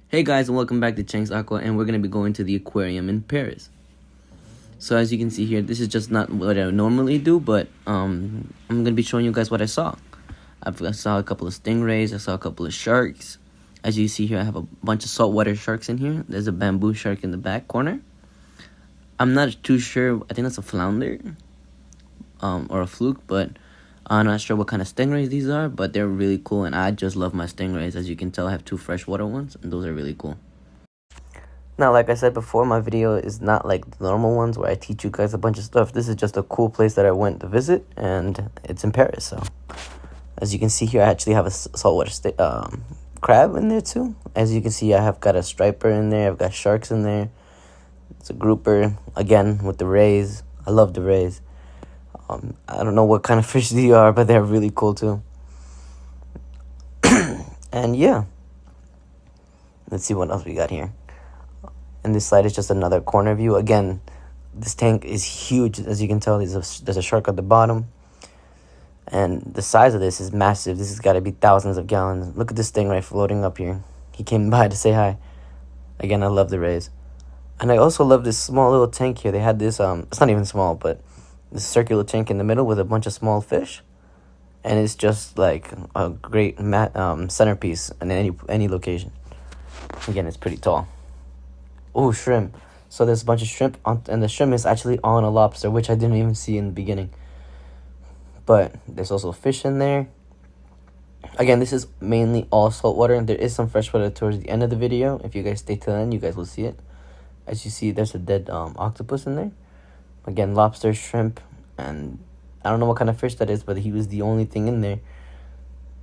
Hey guys, and welcome back to CHENG'S Aqua, and we're going to be going to the aquarium in Paris. So as you can see here, this is just not what I normally do, but I'm going to be showing you guys what I saw. I saw a couple of stingrays, I saw a couple of sharks. As you see here, I have a bunch of saltwater sharks in here. There's a bamboo shark in the back corner. I'm not too sure, I think that's a flounder or a fluke, but I'm not sure what kind of stingrays these are, but they're really cool, and I just love my stingrays. As you can tell, I have two freshwater ones, and those are really cool. Now, like I said before, my video is not like the normal ones where I teach you guys a bunch of stuff. This is just a cool place that I went to visit, and it's in Paris. So, as you can see here, I actually have a saltwater crab in there too. As you can see, I have got a striper in there. I've got sharks in there. It's a grouper, again, with the rays. I love the rays. I don't know what kind of fish these are, but they're really cool too. And yeah, let's see what else we got here. And this slide is just another corner view. Again, this tank is huge. As you can tell, there's a shark at the bottom. And the size of this is massive. This has got to be thousands of gallons. Look at this stingray floating up here. He came by to say hi. Again, I love the rays. And I also love this small little tank here. They had this, it's not even small, but this circular tank in the middle with a bunch of small fish. And it's just like a great centerpiece in any location. Again, it's pretty tall. Oh, shrimp. So there's a bunch of shrimp, and the shrimp is actually on a lobster, which I didn't even see in the beginning. But there's also fish in there. Again, this is mainly all saltwater. There is some freshwater towards the end of the video. If you guys stay till the end, you guys will see it. As you see, there's a dead octopus in there. Again, lobster, shrimp, and I don't know what kind of fish that is, but he was the only thing in there,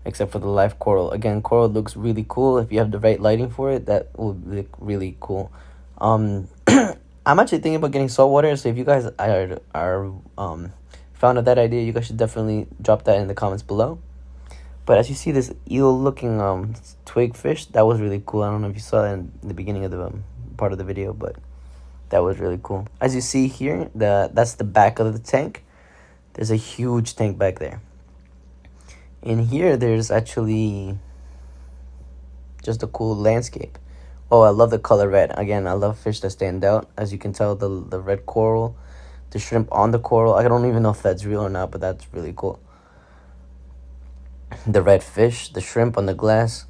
except for the live coral. Again, coral looks really cool. If you have the right lighting for it, that will look really cool. I'm actually thinking about getting saltwater, so if you guys are found out that idea, you guys should definitely drop that in the comments below. But as you see, this eel-looking twig fish, that was really cool. I don't know if you saw that in the beginning of the part of the video, but that was really cool. As you see here, that's the back of the tank. There's a huge tank back there. In here, there's actually just a cool landscape. Oh, I love the color red. Again, I love fish that stand out. As you can tell, the red coral, the shrimp on the coral. I don't even know if that's real or not, but that's really cool. The red fish, the shrimp on the glass,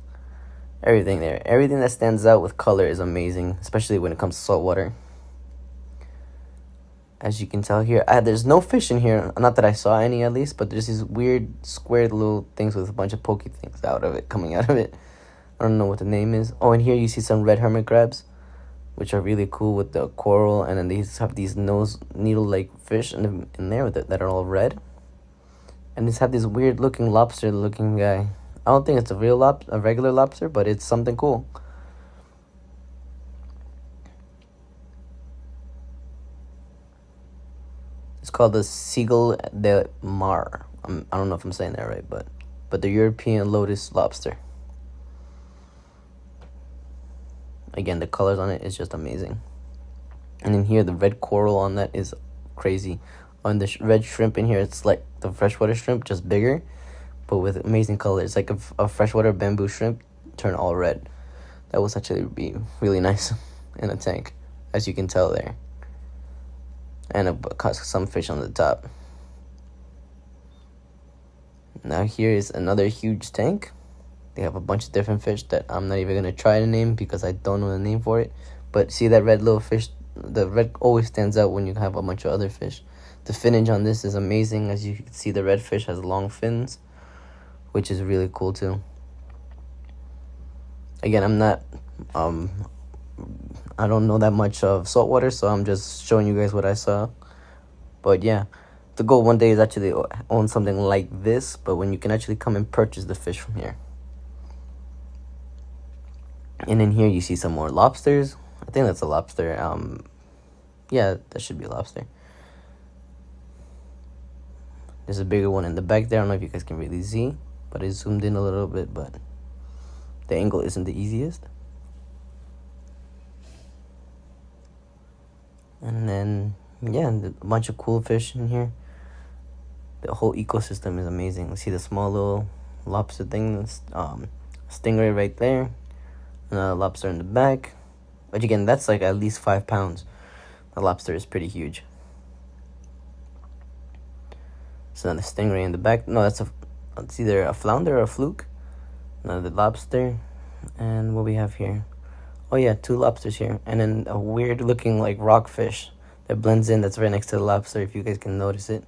everything there. Everything that stands out with color is amazing, especially when it comes to saltwater. As you can tell here, there's no fish in here. Not that I saw any, at least, but there's these weird squared little things with a bunch of pokey things coming out of it. I don't know what the name is. Oh, and here you see some red hermit crabs, which are really cool with the coral. And then these have these nose needle-like fish in there that are all red. And these have this weird-looking lobster-looking guy. I don't think it's a regular lobster, but it's something cool. It's called the Seagull de Mar. I don't know if I'm saying that right, but the European lotus lobster. Again, the colors on it is just amazing. And in here, the red coral on that is crazy. On the red shrimp in here, it's like the freshwater shrimp, just bigger, but with amazing colors. Like a freshwater bamboo shrimp turned all red. That will actually be really nice in a tank, as you can tell there. And some fish on the top. Now here is another huge tank. They have a bunch of different fish that I'm not even going to try to name because I don't know the name for it. But see that red little fish? The red always stands out when you have a bunch of other fish. The finnage on this is amazing. As you can see, the red fish has long fins, which is really cool too. Again, I'm not... I don't know that much of saltwater, so I'm just showing you guys what I saw. But yeah, the goal one day is actually own something like this, but when you can actually come and purchase the fish from here. And in here you see some more lobsters. I think that's a lobster. Yeah, that should be a lobster. There's a bigger one in the back there. I don't know if you guys can really see, but I zoomed in a little bit, but the angle isn't the easiest. And then, yeah, a bunch of cool fish in here. The whole ecosystem is amazing. See the small little lobster thing, stingray right there. Another lobster in the back. But again, that's like at least 5 pounds. The lobster is pretty huge. It's another stingray in the back. No, it's either a flounder or a fluke. Another lobster. And what we have here? Oh yeah, 2 lobsters here. And then a weird looking like rockfish that blends in, that's right next to the lobster, if you guys can notice it.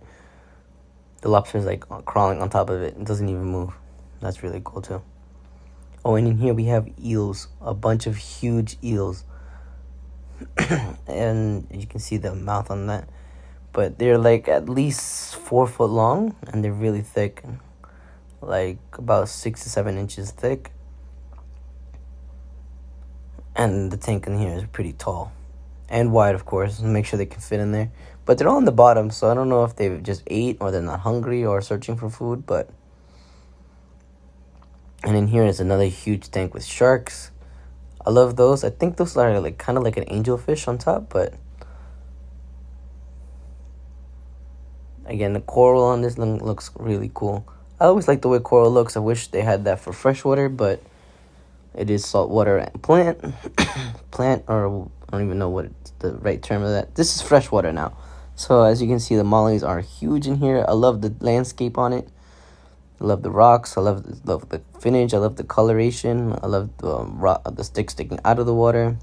The lobster is like crawling on top of it. It doesn't even move. That's really cool too. Oh, and in here we have eels. A bunch of huge eels. And you can see the mouth on that. But they're like at least 4 foot long, and they're really thick. Like about 6 to 7 inches thick. And the tank in here is pretty tall. And wide, of course. Make sure they can fit in there. But they're all on the bottom, so I don't know if they just ate or they're not hungry or searching for food, but... And in here is another huge tank with sharks. I love those. I think those are like kind of like an angelfish on top, but... Again, the coral on this looks really cool. I always like the way coral looks. I wish they had that for freshwater, but... It is saltwater and plant. Plant, or I don't even know what the right term of that. This is freshwater now. So as you can see, the mollies are huge in here. I love the landscape on it. I love the rocks. I love the finish. I love the coloration. I love the stick sticking out of the water.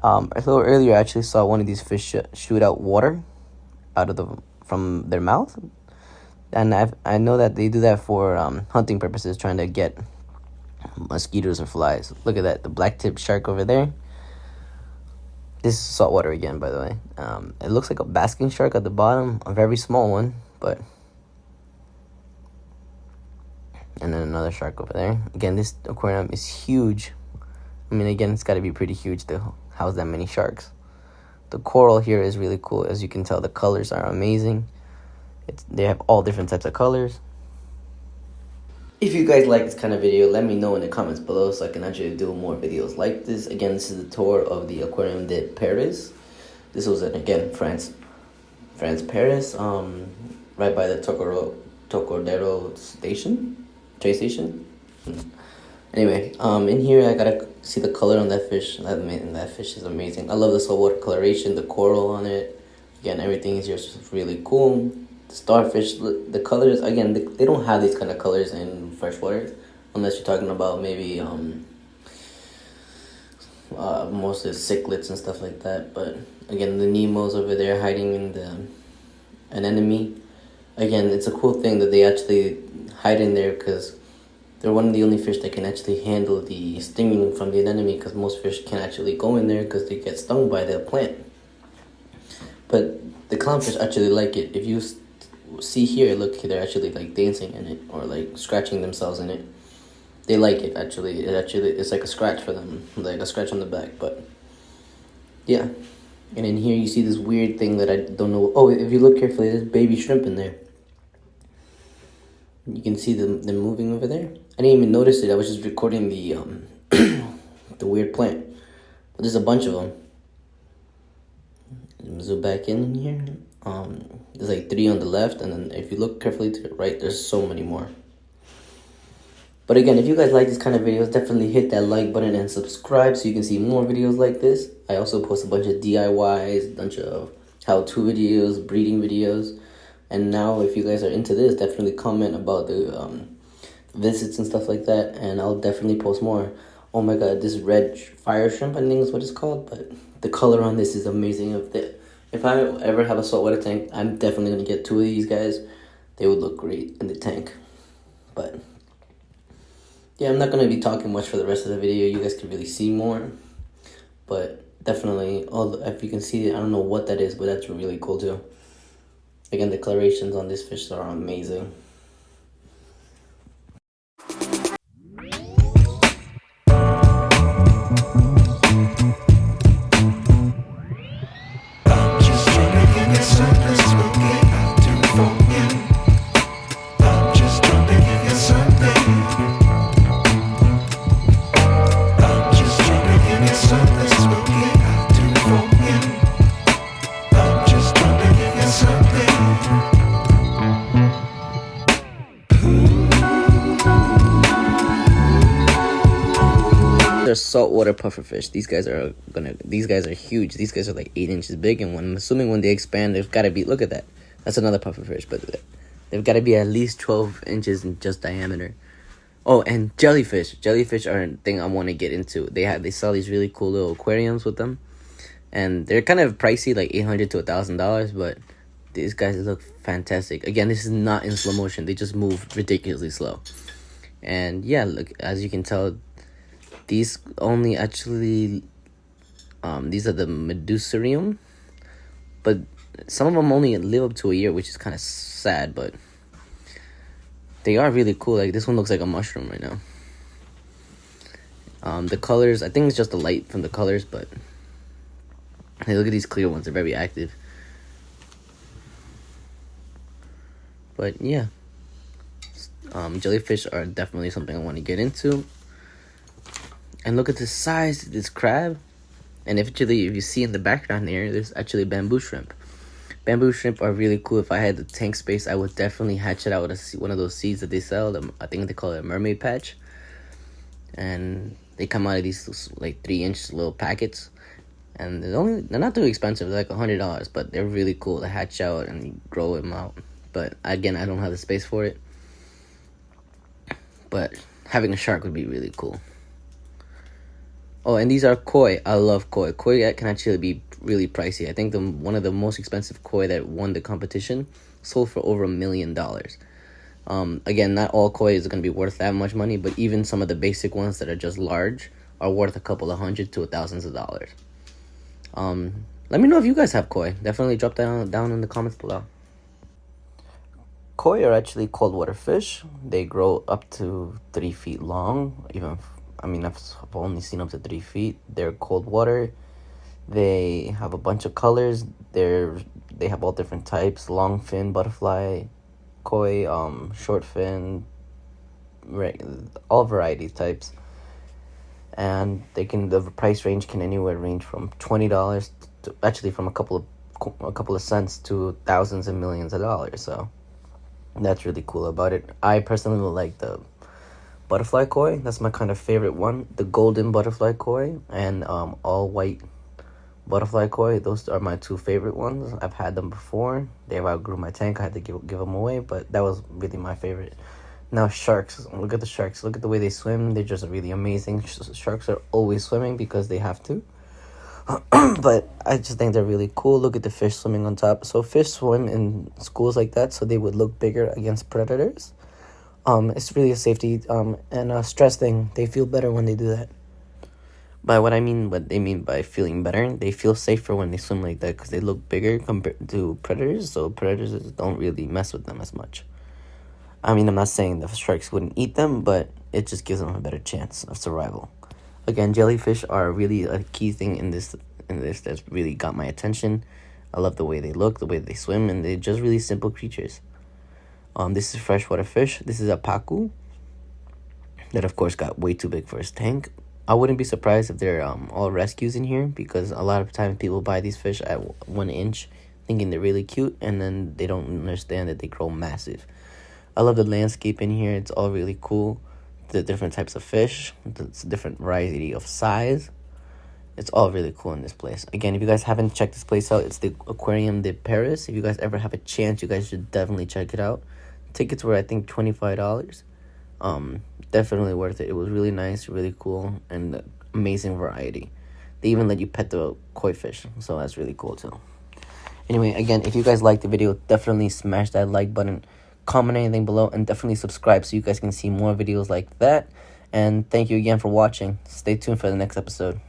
A little earlier, I actually saw one of these fish shoot out water from their mouth. And I know that they do that for hunting purposes, trying to get mosquitoes or flies. Look at that, the black-tipped shark over there. This is saltwater again, by the way. It looks like a basking shark at the bottom, a very small one, but... And then another shark over there. Again, this aquarium is huge. I mean, again, it's got to be pretty huge to house that many sharks. The coral here is really cool. As you can tell, the colors are amazing. They have all different types of colors. If you guys like this kind of video, let me know in the comments below so I can actually do more videos like this. Again, this is the tour of the Aquarium de Paris. This was, again, France, Paris, right by the Tocadero station, train station. Anyway, in here I gotta see the color on that fish. That fish is amazing. I love the saltwater coloration, the coral on it. Again, everything is just really cool. The starfish, the colors, again, they don't have these kind of colors in freshwater, unless you're talking about maybe mostly cichlids and stuff like that. But again, the Nemos over there hiding in an enemy. Again, it's a cool thing that they actually hide in there, because they're one of the only fish that can actually handle the stinging from the enemy, because most fish can't actually go in there because they get stung by the plant. But the clownfish actually like it. If you see here, look, they're actually like dancing in it or like scratching themselves in it. They like it actually. It's like a scratch for them, like a scratch on the back. But yeah, and in here you see this weird thing that I don't know. Oh, if you look carefully, there's baby shrimp in there. You can see them moving over there. I didn't even notice it. I was just recording the the weird plant. But there's a bunch of them. Zoom back in here. There's like 3 on the left, and then if you look carefully to the right, there's so many more. But again, if you guys like these kind of videos, definitely hit that like button and subscribe so you can see more videos like this. I also post a bunch of DIYs, a bunch of how-to videos, breeding videos. And now, if you guys are into this, definitely comment about the visits and stuff like that, and I'll definitely post more. Oh my god, this red fire shrimp, I think is what it's called, but the color on this is amazing. If I ever have a saltwater tank, I'm definitely going to get 2 of these guys. They would look great in the tank. But yeah, I'm not going to be talking much for the rest of the video. You guys can really see more. But definitely, if you can see it, I don't know what that is, but that's really cool too. Again, the colorations on this fish are amazing. saltwater pufferfish. These guys are huge. These guys are like 8 inches big, and I'm assuming when they expand, they've got to be. Look at that. That's another pufferfish, but they've got to be at least 12 inches in just diameter. Oh, and jellyfish. Jellyfish are a thing I want to get into. They sell these really cool little aquariums with them, and they're kind of pricey, like $800 to $1,000. But these guys look fantastic. Again, this is not in slow motion. They just move ridiculously slow. And yeah, look, as you can tell, these only actually, these are the Medusarium, but some of them only live up to a year, which is kind of sad, but they are really cool. Like, this one looks like a mushroom right now. The colors, I think it's just the light from the colors, but hey, look at these clear ones. They're very active. But yeah, jellyfish are definitely something I want to get into. And look at the size of this crab. And if you see in the background here, there's actually bamboo shrimp. Bamboo shrimp are really cool. If I had the tank space, I would definitely hatch it out with one of those seeds that they sell. I think they call it a mermaid patch. And they come out of these like 3-inch little packets. And they're not too expensive. They're like $100, but they're really cool to hatch out and grow them out. But again, I don't have the space for it. But having a shark would be really cool. Oh, and these are koi. I love koi. Koi can actually be really pricey. I think one of the most expensive koi that won the competition sold for over $1 million. Again, not all koi is going to be worth that much money, but even some of the basic ones that are just large are worth a couple of hundred to thousands of dollars. Let me know if you guys have koi. Definitely drop that down in the comments below. Koi are actually cold water fish. They grow up to 3 feet long. I've only seen up to 3 feet. They're cold water. They have a bunch of colors. They have all different types: long fin, butterfly, koi, short fin, all variety types. And the price range can range from $20 to actually from a couple of cents to thousands and millions of dollars. So that's really cool about it. I personally like the butterfly koi. That's my kind of favorite one. The golden butterfly koi and all white butterfly koi. Those are my 2 favorite ones. I've had them before. They outgrew my tank. I had to give them away, but that was really my favorite. Now sharks. Look at the sharks. Look at the way they swim. They're just really amazing. Sharks are always swimming because they have to. But I just think they're really cool. Look at the fish swimming on top. So fish swim in schools like that so they would look bigger against predators. It's really a safety and a stress thing. They feel better when they do that. What they mean by feeling better, they feel safer when they swim like that because they look bigger compared to predators, so predators don't really mess with them as much. I'm not saying the sharks wouldn't eat them, but it just gives them a better chance of survival. Again, jellyfish are really a key thing in this that's really got my attention. I love the way they look, the way they swim, and they're just really simple creatures. This is freshwater fish. This is a pacu that, of course, got way too big for his tank. I wouldn't be surprised if they're all rescues in here because a lot of times people buy these fish at 1 inch thinking they're really cute, and then they don't understand that they grow massive. I love the landscape in here. It's all really cool. The different types of fish, the different variety of size. It's all really cool in this place. Again, if you guys haven't checked this place out, it's the Aquarium de Paris. If you guys ever have a chance, you guys should definitely check it out. Tickets were, I think, $25. Definitely worth it. It was really nice, really cool, and amazing variety. They even let you pet the koi fish, so that's really cool too. Anyway, again, if you guys liked the video, definitely smash that like button, comment anything below, and definitely subscribe so you guys can see more videos like that. And thank you again for watching. Stay tuned for the next episode.